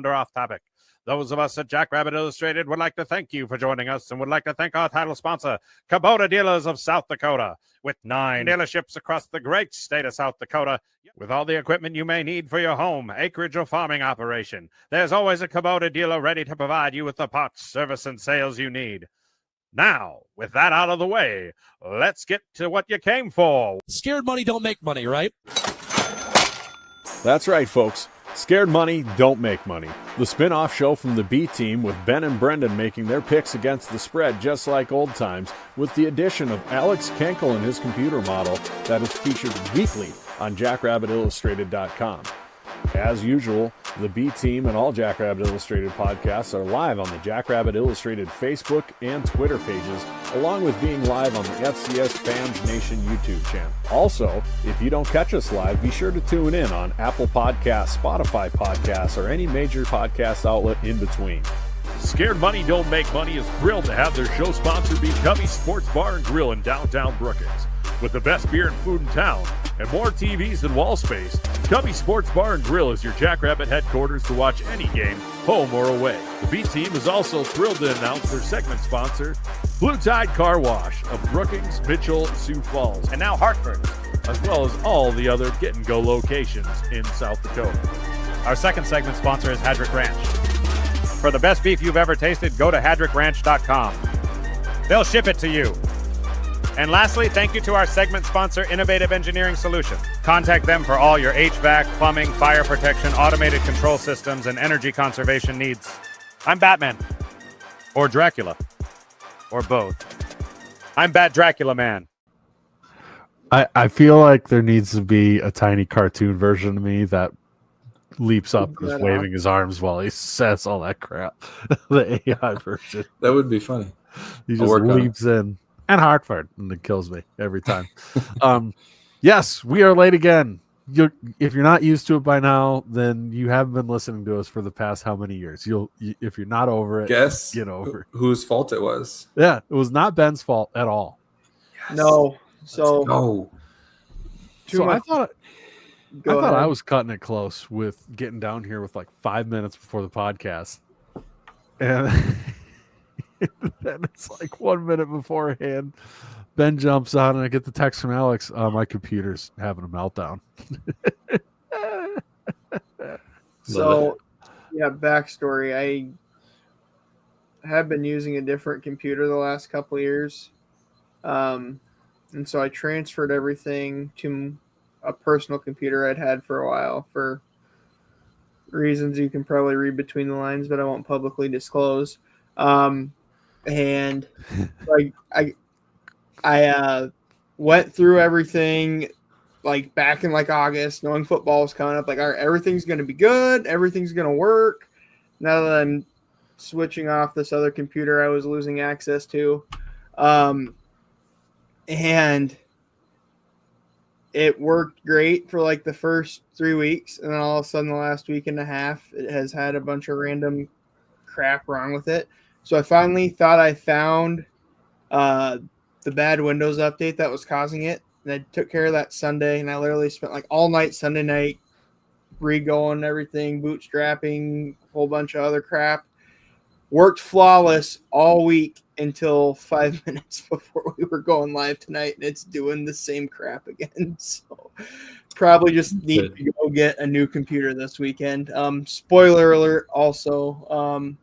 off topic. Those of us at Jackrabbit Illustrated would like to thank you for joining us and would like to thank our title sponsor, Kubota Dealers of South Dakota. With 9 dealerships across the great state of South Dakota, with all the equipment you may need for your home, acreage, or farming operation, there's always a Kubota dealer ready to provide you with the parts, service, and sales you need. Now, with that out of the way, let's get to what you came for. Scared money don't make money, right? That's right, folks. Scared Money Don't Make Money. The spin-off show from the B Team with Ben and Brendan making their picks against the spread just like old times, with the addition of Alex Kenkel and his computer model that is featured weekly on JackrabbitIllustrated.com. As usual, the B Team and all Jackrabbit Illustrated podcasts are live on the Jackrabbit Illustrated Facebook and Twitter pages, along with being live on the FCS Fans Nation YouTube channel. Also, if you don't catch us live, be sure to tune in on Apple Podcasts, Spotify Podcasts, or any major podcast outlet in between. Scared Money Don't Make Money is thrilled to have their show sponsor be Cubby's Sports Bar and Grill in downtown Brookings. With the best beer and food in town and more TVs than wall space, Cubby Sports Bar and Grill is your Jackrabbit headquarters to watch any game, home or away. The B Team is also thrilled to announce their segment sponsor, Blue Tide Car Wash of Brookings, Mitchell, Sioux Falls, and now Hartford, as well as all the other get-and-go locations in South Dakota. Our second segment sponsor is Hadrick Ranch. For the best beef you've ever tasted, go to hadrickranch.com. They'll ship it to you. And lastly, thank you to our segment sponsor, Innovative Engineering Solutions. Contact them for all your HVAC, plumbing, fire protection, automated control systems, and energy conservation needs. I'm Batman. Or Dracula. Or both. I'm Bat Dracula Man. I feel like there needs to be a tiny cartoon version of me that leaps up and is waving his arms while he says all that crap. The AI version. That would be funny. He just leaps in. And Hartford, and it kills me every time. Yes, we are late again. If you're not used to it by now, then you haven't been listening to us for the past how many years? If you're not over it, guess get over it. Whose fault it was. Yeah, it was not Ben's fault at all. Yes. No. So I thought I was cutting it close with getting down here with like 5 minutes before the podcast. And then it's like 1 minute beforehand, Ben jumps on and I get the text from Alex, my computer's having a meltdown. So, yeah, backstory. I have been using a different computer the last couple of years. And so I transferred everything to a personal computer I'd had for a while for reasons you can probably read between the lines, but I won't publicly disclose. And like I went through everything like back in like August, knowing football was coming up, like, all right, everything's going to be good. Everything's going to work. Now that I'm switching off this other computer I was losing access to. And it worked great for like the first 3 weeks. And then all of a sudden the last week and a half, it has had a bunch of random crap wrong with it. So I finally thought I found the bad Windows update that was causing it. And I took care of that Sunday, and I literally spent like all night Sunday night re-going everything, bootstrapping, a whole bunch of other crap. Worked flawless all week until 5 minutes before we were going live tonight, and it's doing the same crap again. So probably just need to go get a new computer this weekend. Spoiler alert also,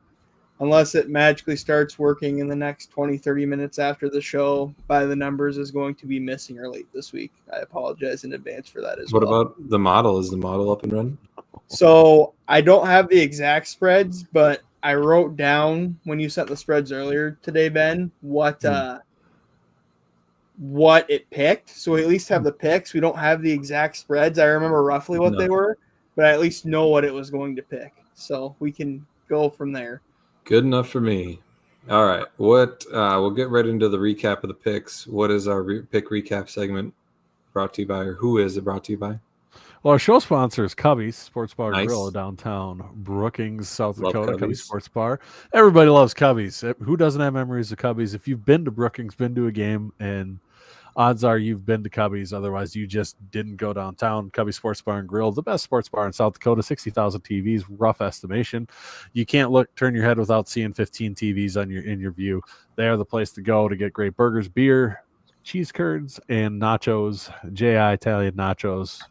unless it magically starts working in the next 20, 30 minutes after the show, by the numbers is going to be missing or late this week. I apologize in advance for that as well. What about the model? Is the model up and running? So I don't have the exact spreads, but I wrote down when you sent the spreads earlier today, Ben, what it picked. So we at least have the picks. We don't have the exact spreads. I remember roughly what they were, but I at least know what it was going to pick. So we can go from there. Good enough for me. All right. We'll get right into the recap of the picks. What is our pick recap segment brought to you by, or who is it brought to you by? Well, our show sponsor is Cubby's Sports Bar and Grill downtown Brookings, South Dakota. Cubby's Sports Bar. Everybody loves Cubby's. Who doesn't have memories of Cubby's? If you've been to Brookings, been to a game, and odds are you've been to Cubby's. Otherwise, you just didn't go downtown. Cubby Sports Bar and Grill, the best sports bar in South Dakota, 60,000 TVs, rough estimation. You can't turn your head without seeing 15 TVs in your view. They are the place to go to get great burgers, beer, cheese curds, and nachos, J.I. Italian nachos.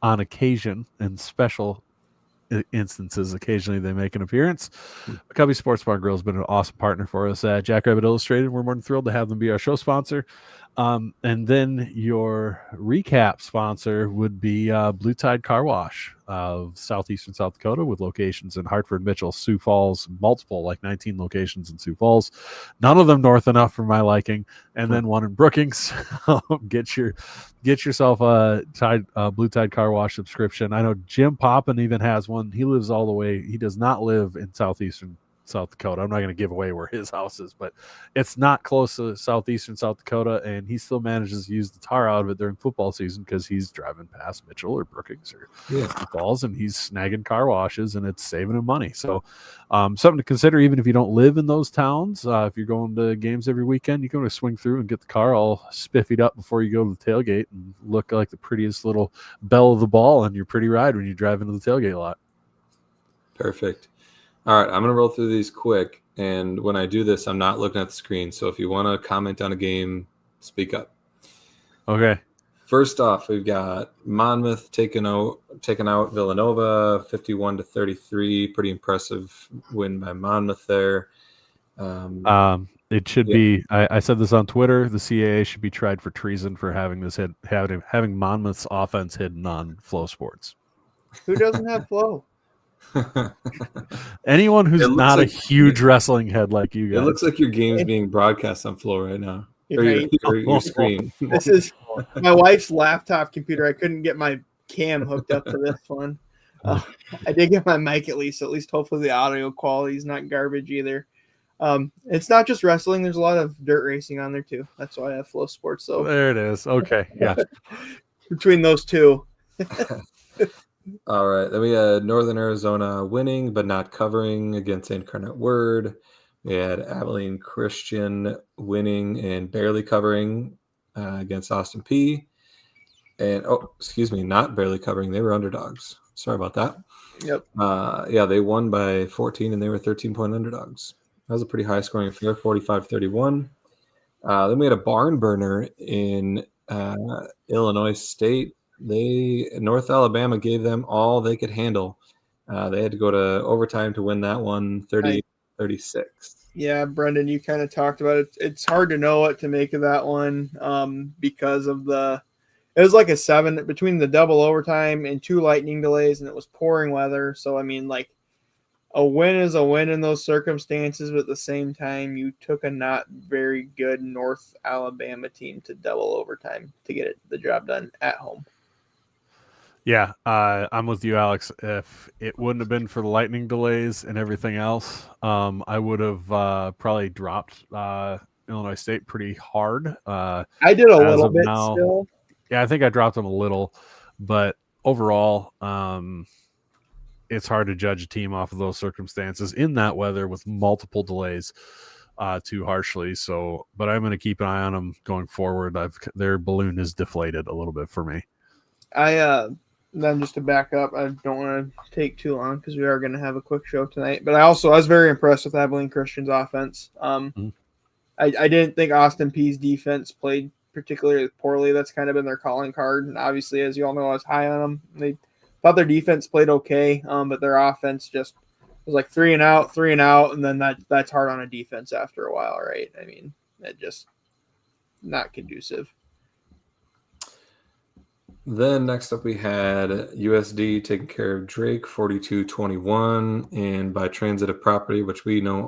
On occasion and special instances, occasionally they make an appearance. Cubby Sports Bar and Grill has been an awesome partner for us at Jackrabbit Illustrated. We're more than thrilled to have them be our show sponsor. And then your recap sponsor would be Blue Tide Car Wash of southeastern South Dakota, with locations in Hartford, Mitchell, Sioux Falls, multiple, like 19 locations in Sioux Falls, none of them north enough for my liking, and then one in Brookings. Get yourself a Blue Tide Car Wash subscription. I know Jim Poppin even has one. He lives all the way. He does not live in southeastern South Dakota. I'm not going to give away where his house is, but it's not close to southeastern South Dakota, and he still manages to use the tar out of it during football season because he's driving past Mitchell or Brookings or Sioux Falls, and he's snagging car washes, and it's saving him money. So something to consider, even if you don't live in those towns. If you're going to games every weekend, you can swing through and get the car all spiffied up before you go to the tailgate and look like the prettiest little belle of the ball on your pretty ride when you drive into the tailgate lot. Perfect. All right, I'm going to roll through these quick, and when I do this, I'm not looking at the screen, so if you want to comment on a game, speak up. Okay. First off, we've got Monmouth taking out Villanova 51-33. Pretty impressive win by Monmouth there. It should be. I said this on Twitter. The CAA should be tried for treason for having Monmouth's offense hidden on Flow Sports. Who doesn't have Flow? Anyone who's not a huge wrestling head like you guys. It looks like your game's being broadcast on Flow right now. Or your screen. This is my wife's laptop computer. I couldn't get my cam hooked up to this one. I did get my mic at least hopefully the audio quality is not garbage either. It's not just wrestling. There's a lot of dirt racing on there too. That's why I have Flow Sports. So there it is. Okay. Yeah. Between those two. All right. Then we had Northern Arizona winning but not covering against Incarnate Word. We had Abilene Christian winning and barely covering against Austin P. And not barely covering. They were underdogs. Sorry about that. Yep. They won by 14 and they were 13-point underdogs. That was a pretty high scoring affair, 45-31. Then we had a barn burner in Illinois State. North Alabama gave them all they could handle. They had to go to overtime to win that one, 38-36. Yeah, Brendan, you kind of talked about it. It's hard to know what to make of that one because of it was like a 7 between the double overtime and 2 lightning delays, and it was pouring weather. So, I mean, like, a win is a win in those circumstances, but at the same time, you took a not very good North Alabama team to double overtime to get the job done at home. Yeah, I'm with you, Alex. If it wouldn't have been for the lightning delays and everything else, I would have probably dropped Illinois State pretty hard. I did a little bit still. Yeah, I think I dropped them a little, but overall, it's hard to judge a team off of those circumstances in that weather with multiple delays too harshly. So, but I'm going to keep an eye on them going forward. Their balloon is deflated a little bit for me. Then just to back up, I don't want to take too long because we are going to have a quick show tonight. But I was very impressed with Abilene Christian's offense. I didn't think Austin Peay's defense played particularly poorly. That's kind of been their calling card. And obviously, as you all know, I was high on them. They thought their defense played okay, but their offense just was like 3 and out, and then that's hard on a defense after a while, right? I mean, it just not conducive. Then next up we had USD taking care of Drake 42-21, and by transitive property, which we know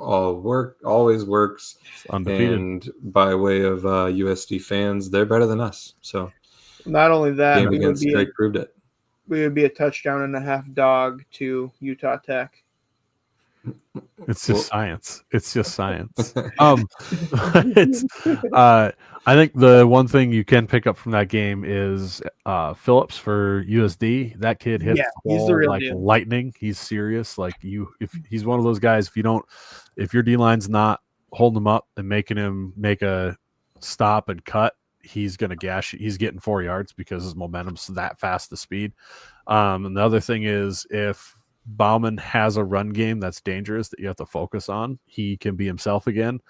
always works. It's undefeated. And by way of USD fans, they're better than us. So not only that, game against Drake proved it. We would be a touchdown and a half dog to Utah Tech. It's just science. It's just science. I think the one thing you can pick up from that game is Phillips for USD. That kid hits he's the real like deal. Lightning. He's serious. Like if he's one of those guys, if your D line's not holding him up and making him make a stop and cut, he's going to gash. He's getting 4 yards because his momentum's that fast to speed. And the other thing is, if Bauman has a run game that's dangerous that you have to focus on, he can be himself again.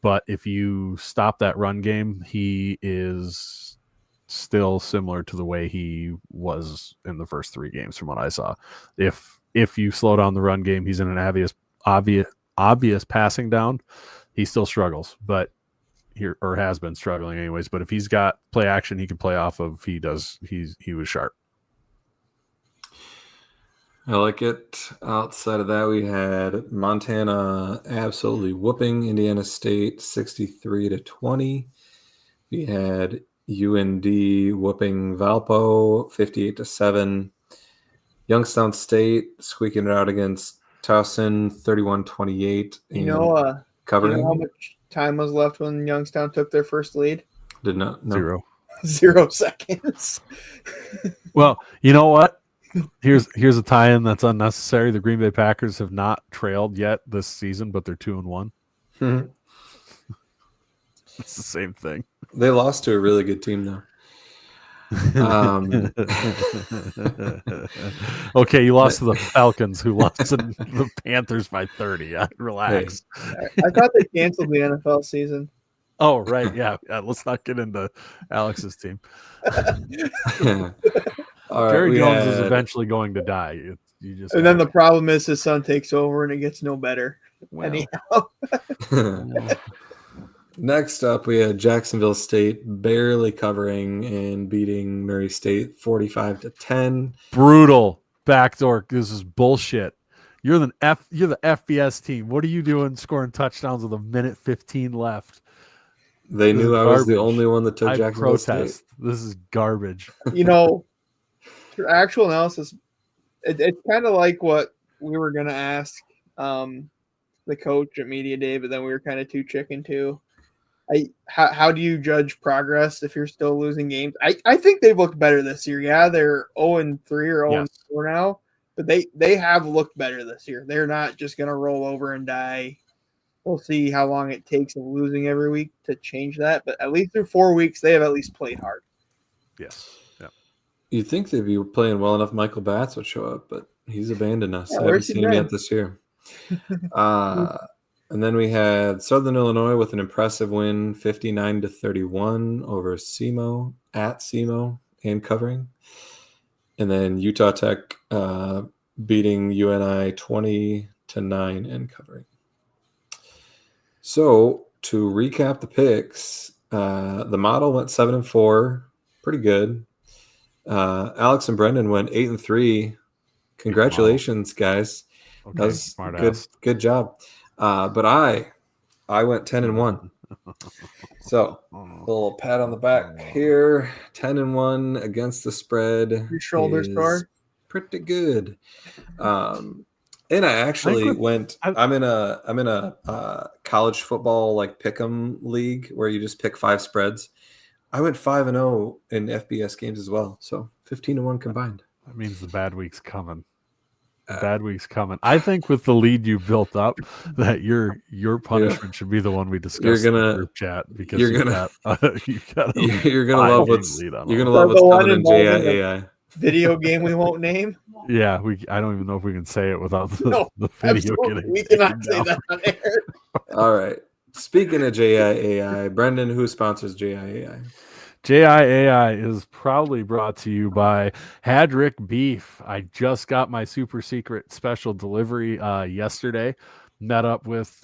But if you stop that run game, he is still similar to the way he was in the first 3 games from what I saw. If you slow down the run game, he's in an obvious passing down. He still struggles, but or has been struggling anyways. But if he's got play action he can play off of, he was sharp. I like it. Outside of that, we had Montana absolutely whooping Indiana State 63-20. We had UND whooping Valpo 58-7. Youngstown State squeaking it out against Towson 31-28. Covering. How much time was left when Youngstown took their first lead? Did not know. 0. 0 seconds. Well, you know what? Here's a tie-in that's unnecessary. The Green Bay Packers have not trailed yet this season, but they're 2-1. It's the same thing. They lost to a really good team, though. Okay, you lost to the Falcons, who lost to the Panthers by 30. Relax. I thought they canceled the NFL season. Oh, right. Yeah. Let's not get into Alex's team. Jerry Jones is eventually going to die. Then the problem is his son takes over and it gets no better. Well. Anyhow. Next up, we had Jacksonville State barely covering and beating Murray State 45-10. Brutal backdoor. This is bullshit. You're the FBS team. What are you doing scoring touchdowns with a minute 15 left? They knew I was the only one that took Jacksonville State. This is garbage. Through actual analysis, it's kind of like what we were going to ask the coach at Media Day, but then we were kind of too chicken too. How do you judge progress if you're still losing games? I think they've looked better this year. Yeah, they're 0-3 or 0-4 now, but they have looked better this year. They're not just going to roll over and die. We'll see how long it takes of losing every week to change that, but at least through 4 weeks, they have at least played hard. Yes. Yeah. You'd think they'd be playing well enough Michael Batts would show up, but he's abandoned us. Yeah, I haven't seen him yet this year. And then we had Southern Illinois with an impressive win, 59-31 over SEMO, at SEMO, and covering. And then Utah Tech beating UNI 20-9 and covering. So to recap the picks, the model went 7-4, pretty good. Alex and Brendan went 8-3. Congratulations, guys. Okay, that was good job. But I went 10-1. So a little pat on the back here. 10-1 against the spread. Your shoulder sore? Pretty good. And I actually I'm in a college football like pick'em league where you just pick 5 spreads. I went 5-0 in FBS games as well. So 15-1 combined. That means the bad week's coming. Bad week's coming. I think with the lead you built up, that your punishment should be the one we discuss in the group chat, because you're gonna love what's coming in JIAI. Video game we won't name. Yeah, I don't even know if we can say it without the video getting. We cannot say that on air. All right. Speaking of JIAI, Brendan, who sponsors JIAI? JIAI is proudly brought to you by Hadrick Beef. I just got my super secret special delivery yesterday. Met up with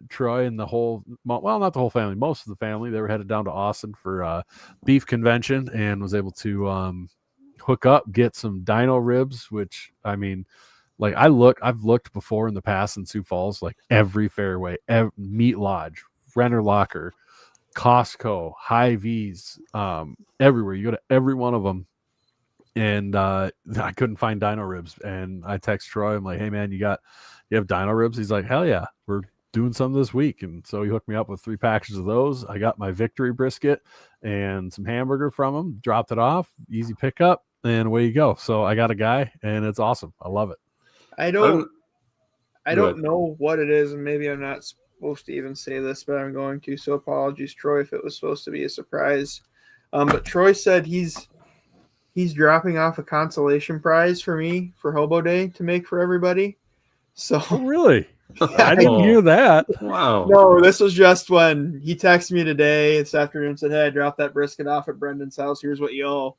Troy and the whole, well, not the whole family, most of the family. They were headed down to Austin for beef convention and was able to hook up, get some dino ribs, which, I mean, like I've looked before in the past in Sioux Falls, like every Fairway, Meat Lodge, Renner Locker, Costco, Hy-Vees, everywhere. You go to every one of them, and I couldn't find dino ribs. And I text Troy, I'm like, hey man, you have dino ribs? He's like, hell yeah, we're doing some this week. And so he hooked me up with 3 packages of those. I got my victory brisket and some hamburger from him, dropped it off, easy pickup, and away you go. So I got a guy, and it's awesome. I love it. I don't know what it is, and maybe I'm not supposed to even say this, but I'm going to. So apologies, Troy, if it was supposed to be a surprise. But Troy said he's dropping off a consolation prize for me for Hobo Day to make for everybody. So Oh, really? Yeah, I didn't hear that. Wow. No, this was just when he texted me today this afternoon and said, "Hey, I dropped that brisket off at Brendan's house. Here's what you owe."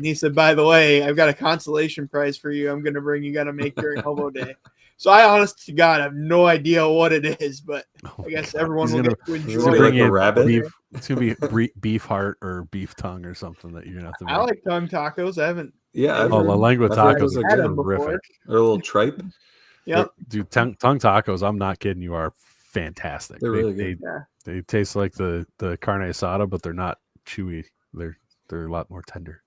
He said, "By the way, I've got a consolation prize for you. I'm going to bring you got to make during Hobo Day." So I, honest to God, have no idea what it is, but I guess everyone will get to enjoy it. Like a it. rabbit? Beef, it's going to be beef heart or beef tongue or something that you're going to have to make. I like tongue tacos. I haven't. Yeah. La lengua tacos are had them terrific. before. Or a little tripe. Yep. Dude, tongue tacos, I'm not kidding you, are fantastic. They're really good. They taste like the carne asada, but they're not chewy. They're a lot more tender.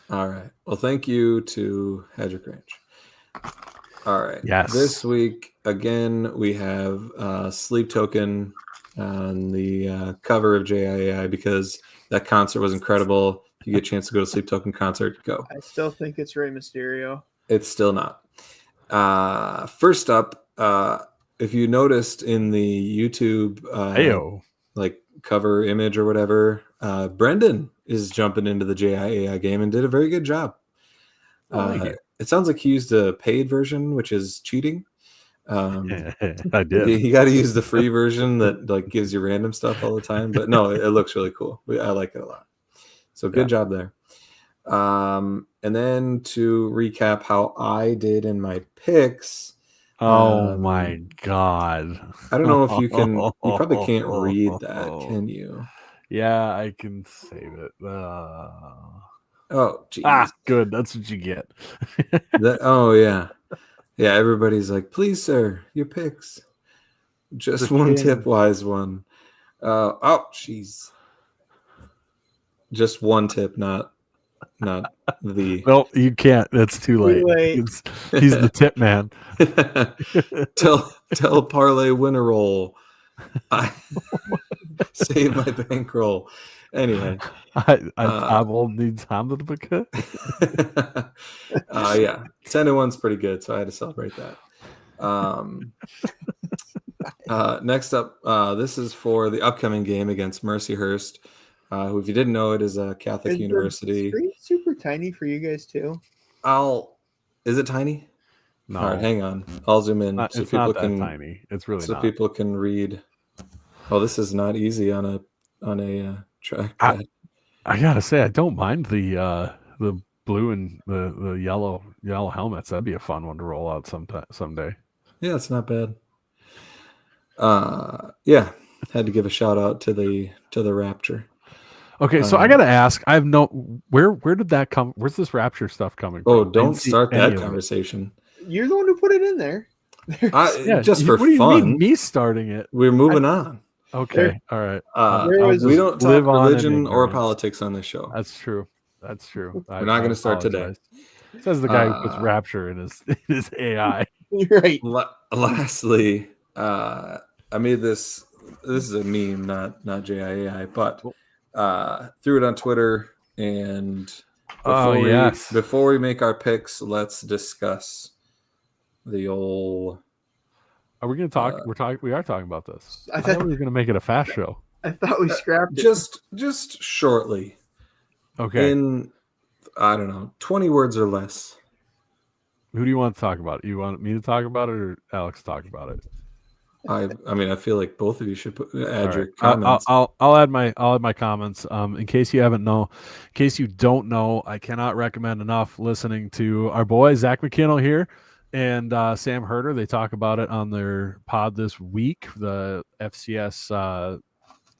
All right. Well, thank you to Hedrick Ranch. All right. Yes. This week, again, we have Sleep Token on the cover of JIAI because that concert was incredible. If you get a chance to go to Sleep Token concert, go. I still think it's Rey Mysterio. It's still not. First up, if you noticed in the YouTube like cover image or whatever, Brendan is jumping into the JIAI game and did a very good job. It sounds like he used a paid version, which is cheating. I did. You got to use the free version that like gives you random stuff all the time. But no, it looks really cool. I like it a lot. So good job there. And then to recap how I did in my picks. Oh my God. I don't know if you can, you probably can't read that, can you? Yeah, I can save it. Oh, geez. Good. That's what you get. Yeah. Yeah, everybody's like, please, sir, your picks. Just one tip, wise one. Jeez. Just one tip, not the. No, you can't. That's too late. He's the tip man. tell parlay winner roll. I save my bankroll. Anyway, I will need time to book it. Yeah, 10-1's pretty good, so I had to celebrate that. Next up, this is for the upcoming game against Mercyhurst, who, if you didn't know, it is a Catholic university. Is the screen super tiny for you guys too? Is it tiny? No. All right, hang on. I'll zoom in so people can. Tiny. It's really not. People can read. Oh, this is not easy on a trackpad. I gotta say, I don't mind the blue and the yellow helmets. That'd be a fun one to roll out someday. Yeah, it's not bad. Yeah, had to give a shout out to the Rapture. Okay, so I gotta ask. I have where did that come? Where's this Rapture stuff coming from? Oh, don't start that conversation. You're the one who put it in there. Just for what do you fun. mean, me starting it? We're moving on. Okay, all right. We don't talk religion or politics on this show. That's true. We're not going to start today. Says the guy who puts Rapture in his AI. You're right. Lastly, I made this. This is a meme, not JIAI, but threw it on Twitter. And before we make our picks, let's discuss the old. Are we going to talk? We are talking about this. I thought we were going to make it a fast show. I thought we scrapped it. Just shortly. Okay. In, I don't know, 20 words or less. Who do you want to talk about? You want me to talk about it or Alex talk about it? I mean, I feel like both of you should add your right. comments. I'll add my comments. In case you don't know, I cannot recommend enough listening to our boy Zach McKinnell here and Sam Herder. They talk about it on their pod this week, the FCS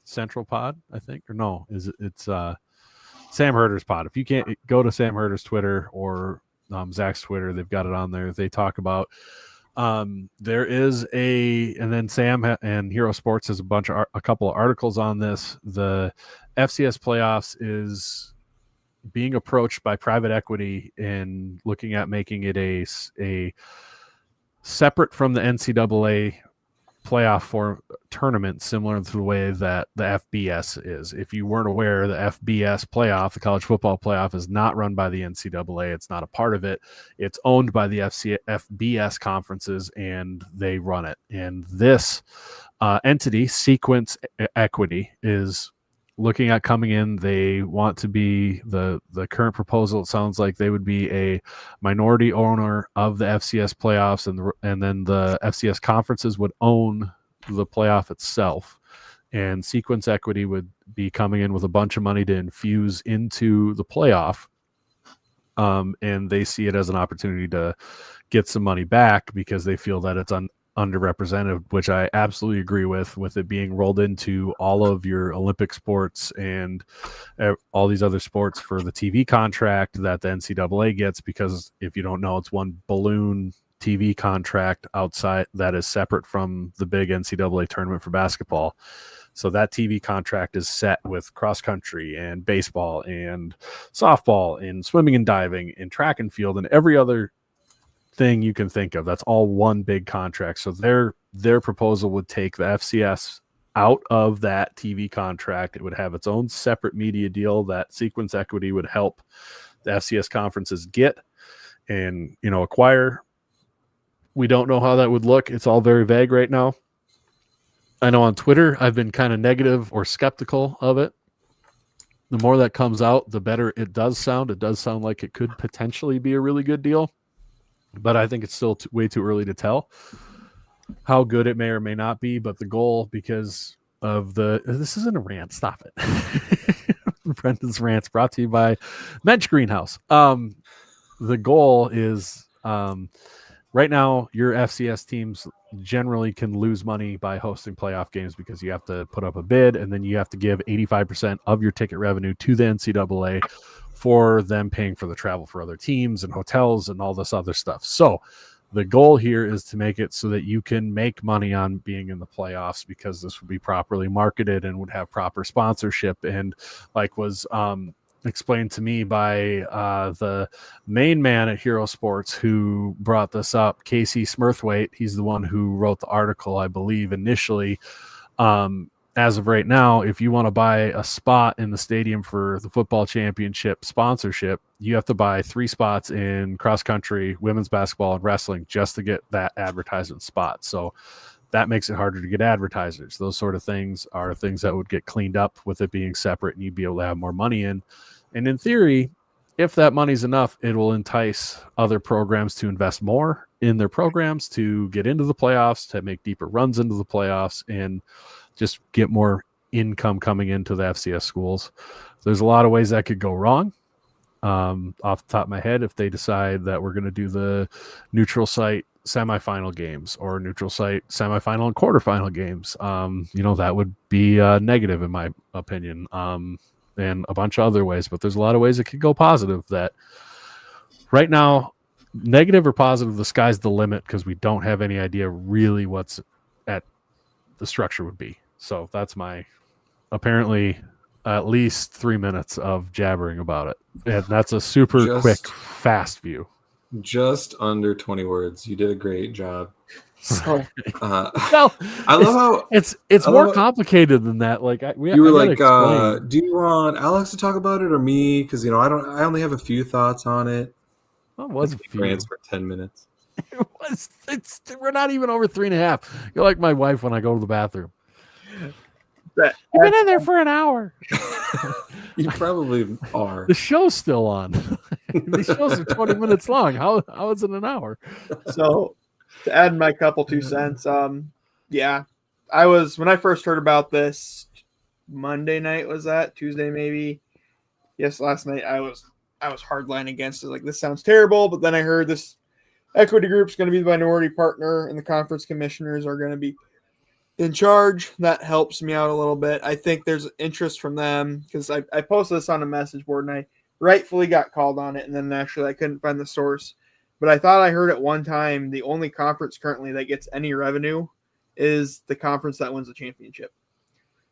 Central pod, I think, or no, it's Sam Herder's pod. If you can't go to Sam Herder's Twitter or Zach's Twitter, they've got it on there. They talk about there is and then Sam and Hero Sports has a couple of articles on this. The FCS playoffs is being approached by private equity and looking at making it a separate from the NCAA playoff for tournament, similar to the way that the FBS is. If you weren't aware, the FBS playoff, the college football playoff, is not run by the NCAA. It's not a part of it. It's owned by the FBS conferences, and they run it. And this entity, Sequence Equity, is looking at coming in. They want to be the current proposal. It sounds like they would be a minority owner of the FCS playoffs, and then the FCS conferences would own the playoff itself. And Sequence Equity would be coming in with a bunch of money to infuse into the playoff. And they see it as an opportunity to get some money back because they feel that it's underrepresented, which I absolutely agree with it being rolled into all of your Olympic sports and all these other sports for the TV contract that the NCAA gets, because if you don't know, it's one balloon TV contract outside that is separate from the big NCAA tournament for basketball. So that TV contract is set with cross country and baseball and softball and swimming and diving and track and field and every other thing you can think of. That's all one big contract. So their proposal would take the FCS out of that TV contract. It would have its own separate media deal that Sequence Equity would help the FCS conferences get and, acquire. We don't know how that would look. It's all very vague right now. I know on Twitter, I've been kind of negative or skeptical of it. The more that comes out, the better it does sound. It does sound like it could potentially be a really good deal, but I think it's still way too early to tell how good it may or may not be. But the goal, because of this isn't a rant. Stop it. Brendan's rant's brought to you by Mensch Greenhouse. The goal is, right now, your FCS teams generally can lose money by hosting playoff games because you have to put up a bid and then you have to give 85% of your ticket revenue to the NCAA for them paying for the travel for other teams and hotels and all this other stuff. So the goal here is to make it so that you can make money on being in the playoffs, because this would be properly marketed and would have proper sponsorship. And like was explained to me by the main man at Hero Sports who brought this up, Casey Smurthwaite. He's the one who wrote the article, I believe, initially. As of right now, if you want to buy a spot in the stadium for the football championship sponsorship, you have to buy 3 spots in cross country, women's basketball, and wrestling just to get that advertisement spot. So that makes it harder to get advertisers. Those sort of things are things that would get cleaned up with it being separate, and you'd be able to have more money in. And in theory, if that money's enough, it will entice other programs to invest more in their programs, to get into the playoffs, to make deeper runs into the playoffs, and just get more income coming into the FCS schools. There's a lot of ways that could go wrong. Off the top of my head, if they decide that we're going to do the neutral site semifinal games or neutral site semifinal and quarterfinal games, that would be negative in my opinion, and a bunch of other ways. But there's a lot of ways it could go positive. That right now, negative or positive, the sky's the limit, because we don't have any idea really what's at the structure would be. So that's my apparently at least 3 minutes of jabbering about it, and that's a super quick, fast view. Just under 20 words. You did a great job. So, I love how it's more complicated than that. Like you were like, do you want Alex to talk about it or me? Because I only have a few thoughts on it. That was a few. Rants for 10 minutes. It was. We're not even over 3.5. You're like my wife when I go to the bathroom. You've been in there for an hour. You probably are. The show's still on. These shows are 20 minutes long. How is it an hour? So to add my couple 2 cents, yeah, I was, when I first heard about this Monday night, was that Tuesday maybe? Yes, last night I was hardline against it. Like, this sounds terrible, but then I heard this equity group's going to be the minority partner and the conference commissioners are going to be in charge. That helps me out a little bit. I think there's interest from them, because I posted this on a message board and I rightfully got called on it, and then actually I couldn't find the source. But I thought I heard at one time the only conference currently that gets any revenue is the conference that wins the championship.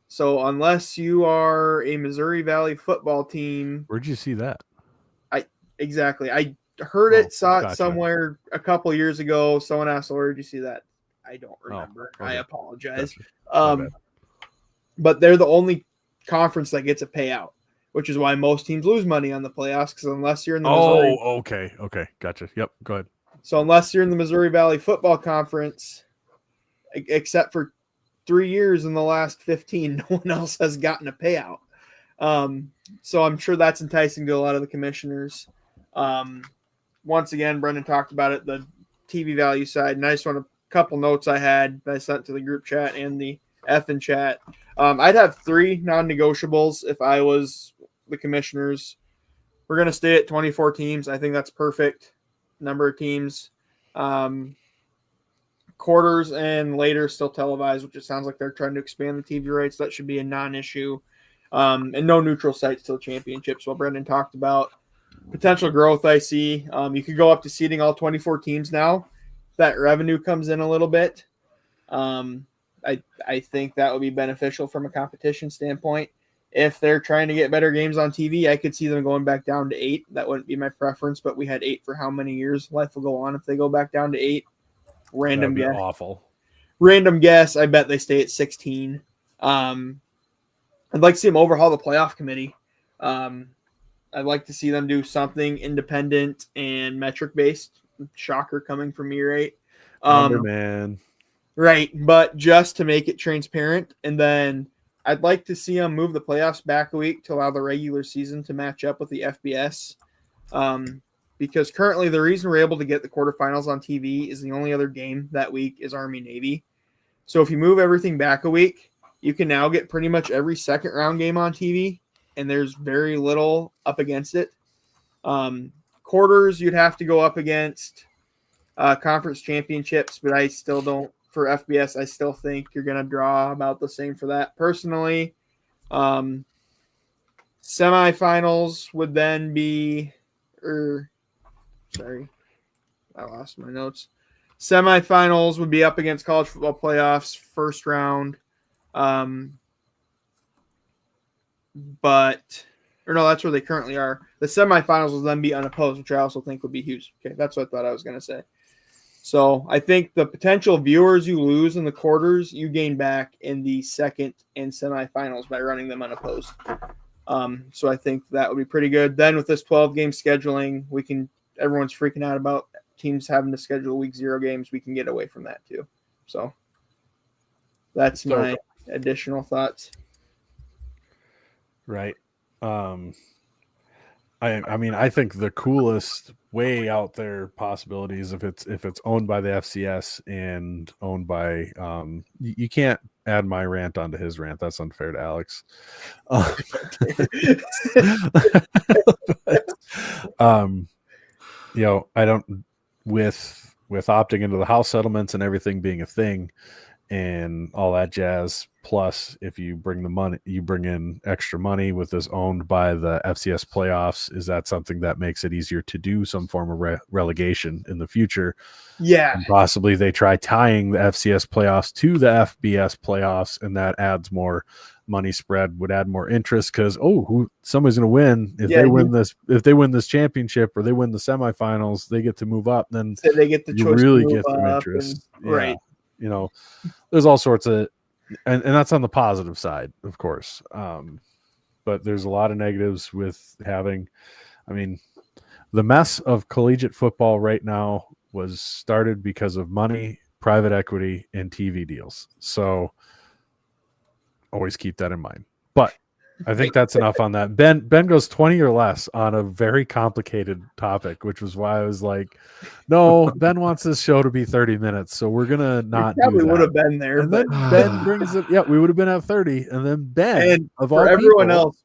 So unless you are a Missouri Valley football team. Where'd you see that? Exactly. I heard it, saw it somewhere a couple years ago. Someone asked, where did you see that? I don't remember. Okay. I apologize. But they're the only conference that gets a payout, which is why most teams lose money on the playoffs, because unless you're in the Missouri... okay. Gotcha. Yep, go ahead. So unless you're in the Missouri Valley Football Conference, except for 3 years in the last 15, no one else has gotten a payout. So I'm sure that's enticing to a lot of the commissioners. Once again, Brendan talked about it, the TV value side. And I just want a couple notes I had that I sent to the group chat and the F in chat. I'd have 3 non-negotiables if I was the commissioners. We're going to stay at 24 teams. I think that's perfect number of teams. Quarters and later still televised, which it sounds like they're trying to expand the TV rights. That should be a non-issue. And no neutral sites till championships. What Brendan talked about. Potential growth I see. You could go up to seeding all 24 teams now. That revenue comes in a little bit. I think that would be beneficial from a competition standpoint. If they're trying to get better games on TV, I could see them going back down to 8. That wouldn't be my preference, but we had 8 for how many years? Life will go on if they go back down to 8. Random guess. Awful. Random guess. I bet they stay at 16. I'd like to see them overhaul the playoff committee. I'd like to see them do something independent and metric based. Shocker coming from me, right? Man. Right, but just to make it transparent, and then I'd like to see them move the playoffs back a week to allow the regular season to match up with the FBS. Because currently the reason we're able to get the quarterfinals on TV is the only other game that week is Army-Navy. So if you move everything back a week, you can now get pretty much every second round game on TV, and there's very little up against it. Quarters, you'd have to go up against conference championships, but I still don't. For FBS, I still think you're going to draw about the same for that. Personally, semifinals would then be sorry, I lost my notes. Semifinals would be up against college football playoffs, first round. That's where they currently are. The semifinals will then be unopposed, which I also think would be huge. Okay, that's what I thought I was going to say. So I think the potential viewers you lose in the quarters, you gain back in the second and semifinals by running them unopposed. So I think that would be pretty good. Then with this 12-game scheduling, everyone's freaking out about teams having to schedule week 0 games. We can get away from that too. So that's my additional thoughts. Right. I think the coolest way out there possibilities if it's owned by the FCS and owned by you can't add my rant onto his rant. That's unfair to Alex. I don't with opting into the house settlements and everything being a thing and all that jazz. Plus, if you bring in extra money with this owned by the FCS playoffs, is that something that makes it easier to do some form of relegation in the future? Yeah. And possibly they try tying the FCS playoffs to the FBS playoffs, and that adds more money spread, would add more interest because somebody's going to win if they win this championship or they win the semifinals, they get to move up. Then so they get the choice really to move get some interest, right? There's all sorts of. And that's on the positive side, of course. But there's a lot of negatives with having, the mess of collegiate football right now was started because of money, private equity, and TV deals. So always keep that in mind. But I think that's enough on that. Ben goes 20 or less on a very complicated topic, which was why I was like, no, Ben wants this show to be 30 minutes, so we're gonna not probably do that. Would have been there. And then Ben brings it. Yeah, we would have been at 30, and then Ben and of for all everyone people, else,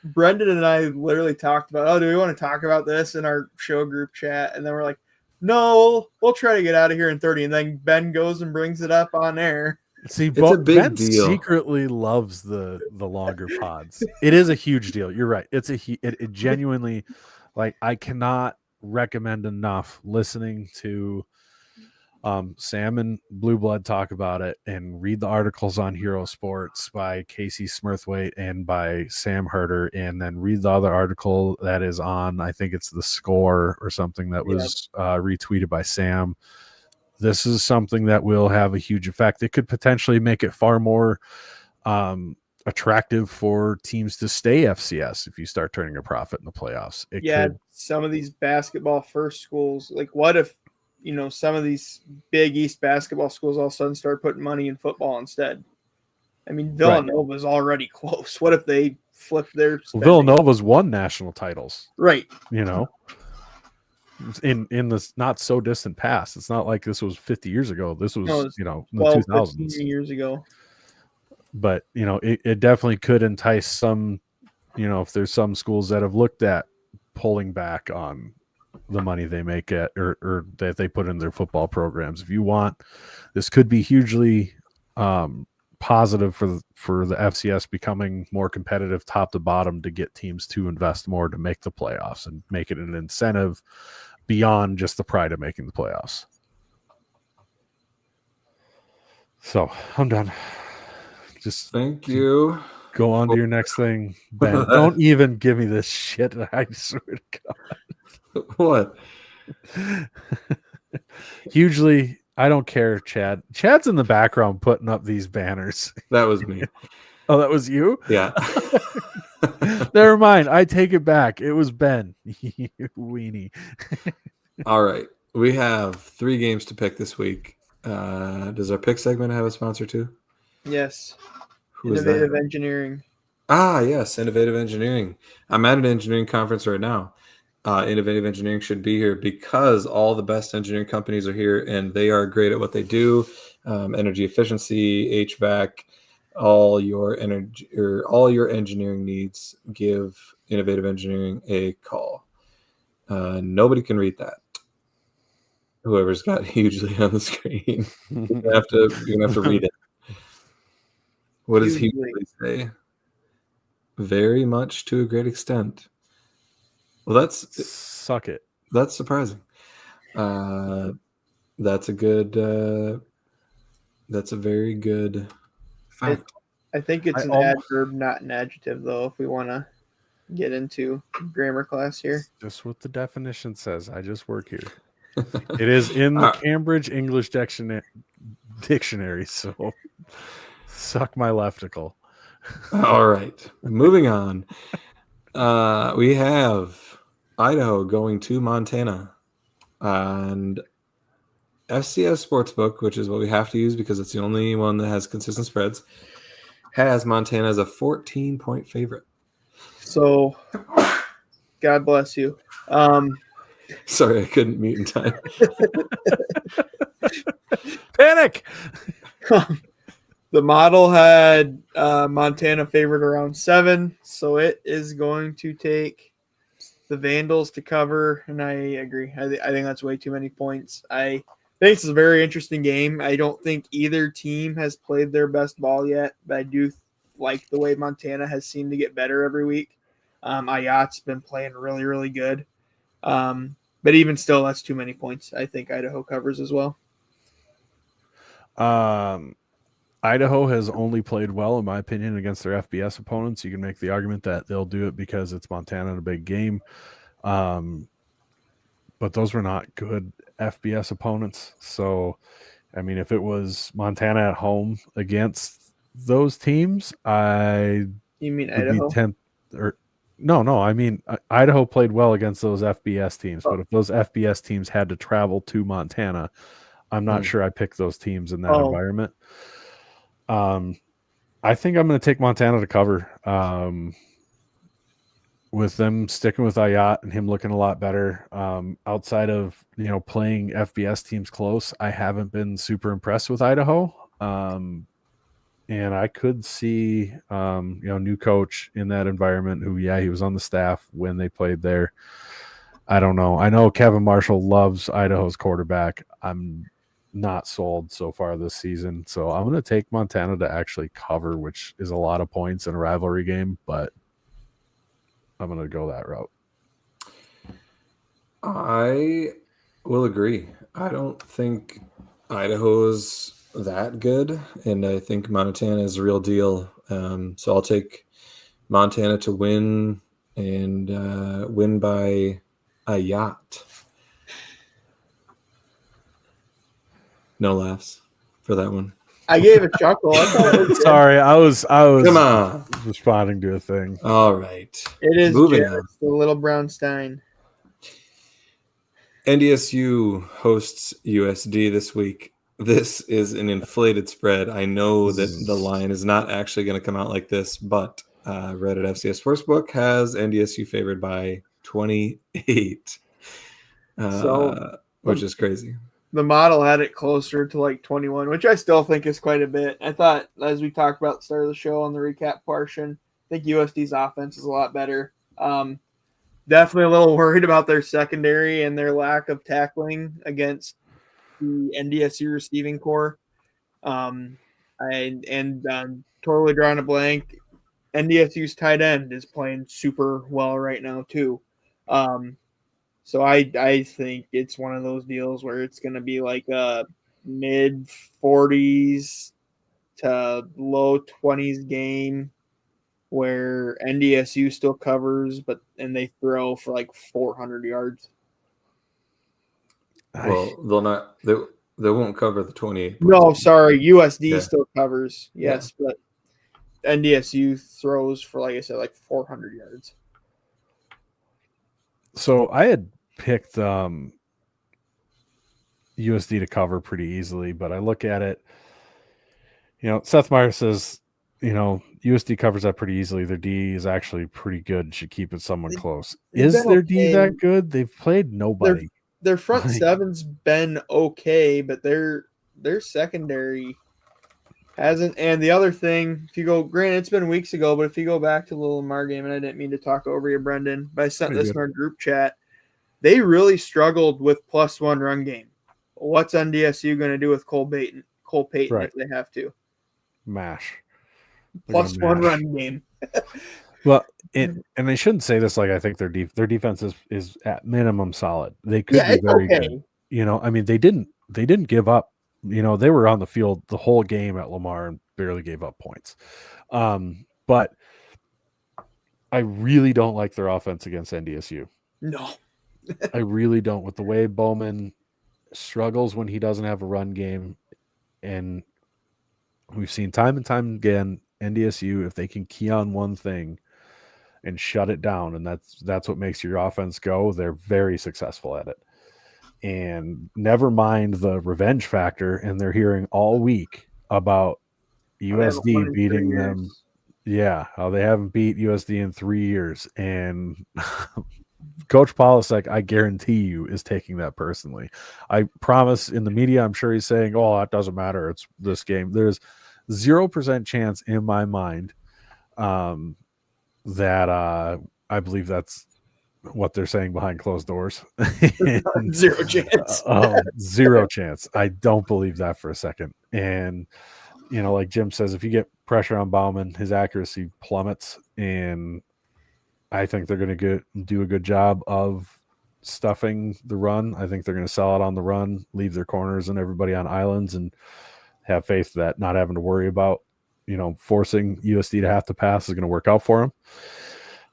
Brendan and I literally talked about, do we want to talk about this in our show group chat? And then we're like, no, we'll try to get out of here in 30. And then Ben goes and brings it up on air. See, it's a big Ben deal. Secretly loves the longer pods. It is a huge deal. You're right. It genuinely, like, I cannot recommend enough listening to Sam and Blue Blood talk about it and read the articles on Hero Sports by Casey Smurthwaite and by Sam Herder, and then read the other article that is on, I think it's The Score or something that was retweeted by Sam. This is something that will have a huge effect. It could potentially make it far more attractive for teams to stay FCS if you start turning a profit in the playoffs. Some of these basketball first schools, like what if, some of these big East basketball schools all of a sudden start putting money in football instead? I mean, Villanova's already close. What if they flip their spending? Villanova's won national titles, right? You know, in this not so distant past. It's not like this was 50 years ago. This was, in the 2000s. Years ago. But, it definitely could entice some, if there's some schools that have looked at pulling back on the money they make or that they put in their football programs. If you want, this could be hugely positive for the FCS becoming more competitive top to bottom to get teams to invest more to make the playoffs and make it an incentive beyond just the pride of making the playoffs. So I'm done. Just thank you. Go on to your next thing, Ben. Don't even give me this shit. I swear to God. What? Hugely, I don't care, Chad. Chad's in the background putting up these banners. That was me. Oh, that was you? Yeah. Never mind. I take it back. It was Ben. You weenie. All right. We have 3 games to pick this week. Does our pick segment have a sponsor too? Yes. Who is Innovative that? Engineering. Ah, yes. Innovative Engineering. I'm at an engineering conference right now. Innovative Engineering should be here because all the best engineering companies are here and they are great at what they do. Energy efficiency, HVAC, all your energy or all your engineering needs, give Innovative Engineering a call. Nobody can read that. Whoever's got hugely on the screen, you're gonna have to read it. What does hugely say? Very much to a great extent. Well, that's suck it. That's surprising. That's a good. That's a very good fact. I think it's an adverb, not an adjective, though. If we want to get into grammar class here, just what the definition says. I just work here. It is in the Cambridge English Dictionary. So, suck my leftical. All right, moving on. We have Idaho going to Montana, and FCS Sportsbook, which is what we have to use because it's the only one that has consistent spreads, has Montana as a 14-point favorite. So, God bless you. Sorry, I couldn't mute in time. Panic! The model had Montana favored around 7, so it is going to take the Vandals to cover, and I agree. I think that's way too many points. I think this is a very interesting game. I don't think either team has played their best ball yet, but I do like the way Montana has seemed to get better every week. Ayat's been playing really, really good. But even still, that's too many points. I think Idaho covers as well. Idaho has only played well, in my opinion, against their FBS opponents. You can make the argument that they'll do it because it's Montana in a big game. But those were not good FBS opponents. So, I mean, if it was Montana at home against those teams, You mean Idaho? No. I mean, Idaho played well against those FBS teams. But if those FBS teams had to travel to Montana, I'm not sure I picked those teams in that environment. I think I'm going to take Montana to cover. With them sticking with Ayat and him looking a lot better. Outside of playing FBS teams close, I haven't been super impressed with Idaho. And I could see new coach in that environment who, he was on the staff when they played there. I don't know. I know Kevin Marshall loves Idaho's quarterback. I'm not sold so far this season. So I'm going to take Montana to actually cover, which is a lot of points in a rivalry game, but I'm going to go that route. I will agree. I don't think Idaho's that good, and I think Montana is a real deal. So I'll take Montana to win and win by a yacht. No laughs for that one. I gave a chuckle. Sorry, I was Come on, responding to a thing. All right. It is moving on. The little brown stein. NDSU hosts USD this week. this is an inflated spread. I know that the line is not actually going to come out like this, but Reddit FCS Sportsbook has NDSU favored by 28, which is crazy. The model had it closer to like 21, which I still think is quite a bit. I thought, as we talked about at the start of the show on the recap portion, I think USD's offense is a lot better. Definitely a little worried about their secondary and their lack of tackling against the NDSU receiving core. Totally drawing a blank. NDSU's tight end is playing super well right now too. So I think it's one of those deals where it's going to be like a mid 40s to low 20s game where NDSU still covers, and they throw for like 400 yards. Well, they'll not. They won't cover the 28. No, sorry, USD still covers. Yes, but NDSU throws for, like I said, like 400 yards. So I had picked USD to cover pretty easily, but I look at it. Seth Meyer says, USD covers that pretty easily. Their D is actually pretty good. Should keep it somewhat close. Is their D that good? They've played nobody. Their front seven's been okay, but their secondary hasn't. And the other thing, if you go, granted, it's been weeks ago, but if you go back to the little Lamar game, and I didn't mean to talk over you, Brendan, but I sent this in our group chat. They really struggled with +1 run game. What's NDSU going to do with Cole Payton if they have to? Mash. +1 run game. Well, and they shouldn't say this like I think their defense is at minimum solid. They could be very good. I mean, they didn't give up. They were on the field the whole game at Lamar and barely gave up points. But I really don't like their offense against NDSU. No. I really don't. With the way Bowman struggles when he doesn't have a run game, and we've seen time and time again, NDSU, if they can key on one thing and shut it down, and that's what makes your offense go, they're very successful at it. And never mind the revenge factor, and they're hearing all week about USD beating them. Yeah, how they haven't beat USD in 3 years. And Coach Polisek, I guarantee you, is taking that personally. I promise in the media, I'm sure he's saying, oh, that doesn't matter. It's this game. There's 0% chance in my mind that I believe that's what they're saying behind closed doors. And, 0 chance. 0 chance. I don't believe that for a second. And, like Jim says, if you get pressure on Bauman, his accuracy plummets, and I think they're going to do a good job of stuffing the run. I think they're going to sell out on the run, leave their corners and everybody on islands, and have faith that not having to worry about, forcing USD to have to pass is going to work out for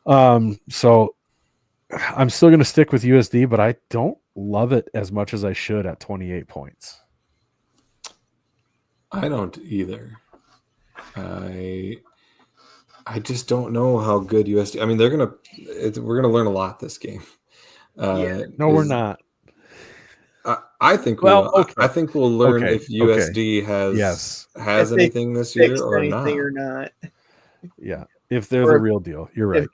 them. So I'm still going to stick with USD, but I don't love it as much as I should at 28 points. I don't either. I just don't know how good USD. I mean, we're gonna learn a lot this game. No, we're not. I think I think we'll learn if USD has anything this year or not. Yeah, if they're the real deal. You're right.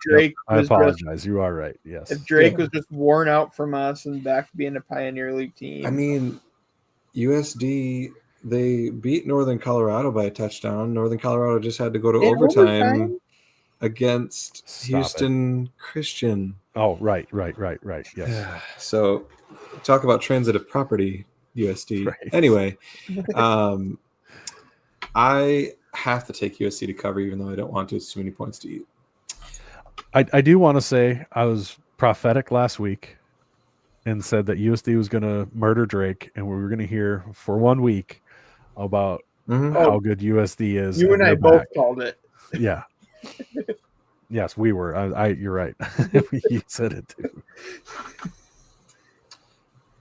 I apologize. You are right. Yes. If Drake was just worn out from us and back to being a Pioneer League team. I mean, USD, they beat Northern Colorado by a touchdown. Northern Colorado just had to go to overtime against Houston Christian. Oh, right. Yes. So talk about transitive property, USD. Right. Anyway, I have to take USD to cover, even though I don't want to. It's too many points to eat. I do want to say I was prophetic last week and said that USD was going to murder Drake, and we were going to hear for 1 week about how good USD is. You and I both called it. Yeah. Yes, we were. You're right. You said it too.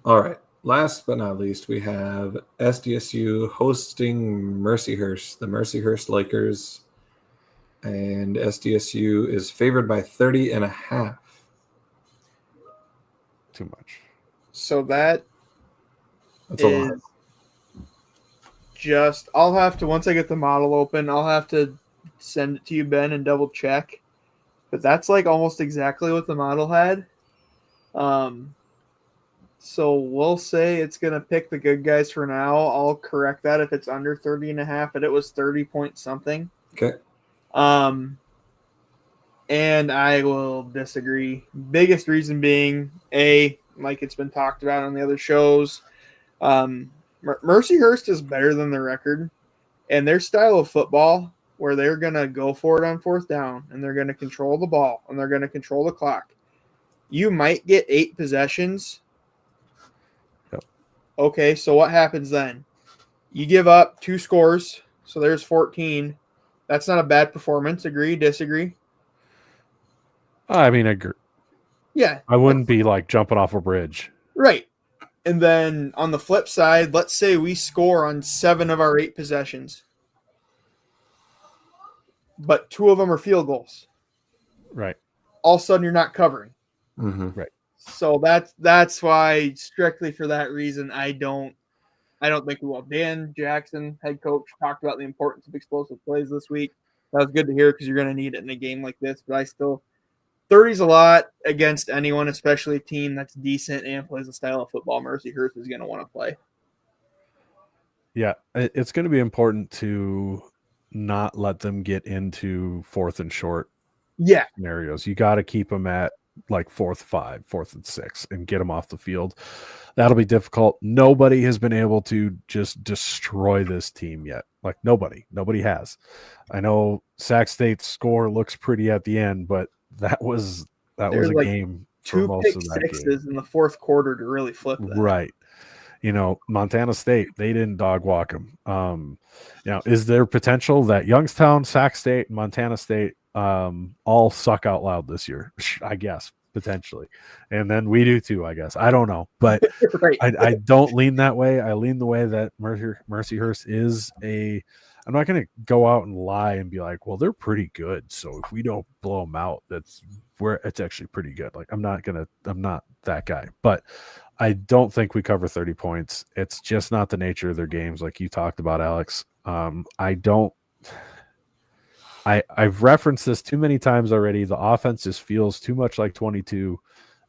All right. Last but not least, we have SDSU hosting Mercyhurst, the Mercyhurst Lakers, and SDSU is favored by 30.5. Too much. So that's a lot. I'll have to, once I get the model open, I'll have to send it to you, Ben, and double check. But that's like almost exactly what the model had. So we'll say it's going to pick the good guys for now. I'll correct that if it's under 30.5, but it was 30 point something. Okay. And I will disagree. Biggest reason being, like it's been talked about on the other shows, Mercyhurst is better than their record, and their style of football, where they're going to go for it on fourth down, and they're going to control the ball, and they're going to control the clock. You might get 8 possessions. Yep. Okay, so what happens then? You give up 2 scores, so there's 14. That's not a bad performance. Agree, disagree? I mean, I agree. Yeah. I wouldn't be like jumping off a bridge. Right. And then on the flip side, let's say we score on 7 of our 8 possessions, but 2 of them are field goals. Right. All of a sudden, you're not covering. Mm-hmm. Right. So that's why, strictly for that reason, I don't think we will. Dan Jackson, head coach, talked about the importance of explosive plays this week. That was good to hear because you're going to need it in a game like this. But I still, 30's a lot against anyone, especially a team that's decent and plays the style of football Mercyhurst is going to want to play. Yeah, it's going to be important to not let them get into 4th and short scenarios. You got to keep them at like 4th 5, 4th and 6, and get them off the field. That'll be difficult. Nobody has been able to just destroy this team yet. Like nobody has. I know Sac State's score looks pretty at the end, but that was a like game for 2 most pick of that sixes game. in the 4th quarter to really flip that. Right. You know, Montana State, they didn't dog walk them. Is there potential that Youngstown, Sac State, and Montana State all suck out loud this year? I guess, potentially. And then we do too, I guess. I don't know. But Right. I don't lean that way. I lean the way that Mercyhurst is I'm not going to go out and lie and be like, well, they're pretty good. So if we don't blow them out, that's where it's actually pretty good. Like I'm not that guy. But I don't think we cover 30 points. It's just not the nature of their games, like you talked about, Alex. I've referenced this too many times already. The offense just feels too much like 22,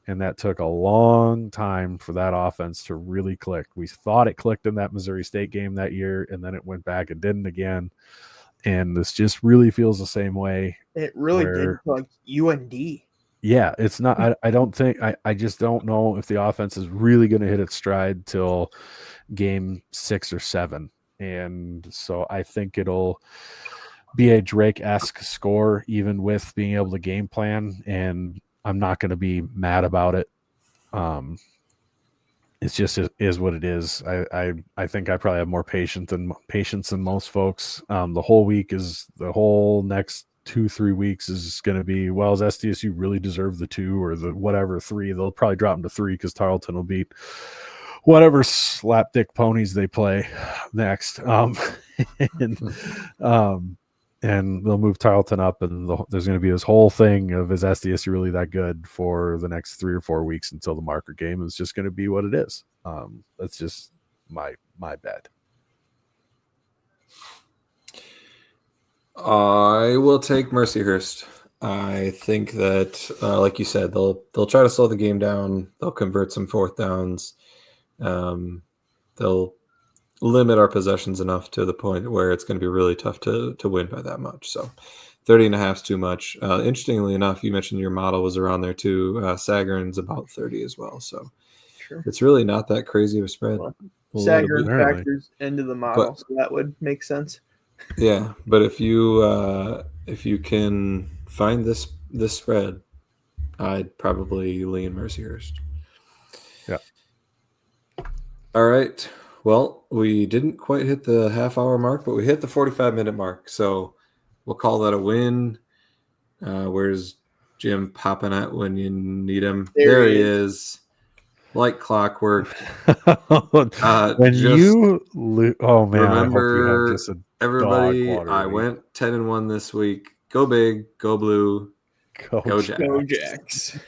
and that took a long time for that offense to really click. We thought it clicked in that Missouri State game that year, and then it went back and didn't again. And this just really feels the same way. It really did, like UND. Yeah, it's not. I don't think. I just don't know if the offense is really going to hit its stride till game 6 or 7, and so I think it'll be a Drake-esque score, even with being able to game plan. And I'm not going to be mad about it. It's just is what it is. I think I probably have more patience than most folks. The whole next 2-3 weeks is going to be, well, does SDSU really deserve the 2 or the whatever 3? They'll probably drop them to 3 because Tarleton will beat whatever slapdick ponies they play next. And they'll move Tarleton up, and there's going to be this whole thing of, is SDSU really that good for the next 3 or 4 weeks until the marker game? Is just going to be what it is. That's just my bet. I will take Mercyhurst. I think that, like you said, they'll try to slow the game down. They'll convert some 4th downs. They'll limit our possessions enough to the point where it's going to be really tough to win by that much. So 30.5 is too much. Interestingly enough, you mentioned your model was around there too. Sagarin's about 30 as well. So sure. It's really not that crazy of a spread. Well, Sagarin factors into the model, so that would make sense. Yeah, but if you can find this spread, I'd probably lean Mercyhurst. Yeah. All right. Well, we didn't quite hit the half-hour mark, but we hit the 45-minute mark, so we'll call that a win. Where's Jim popping at when you need him? There he is. Like clockwork. When you oh man, remember, I hope you have just a everybody, dog water I went 10-1 this week. Go big, go blue, go Jacks. Go Jacks.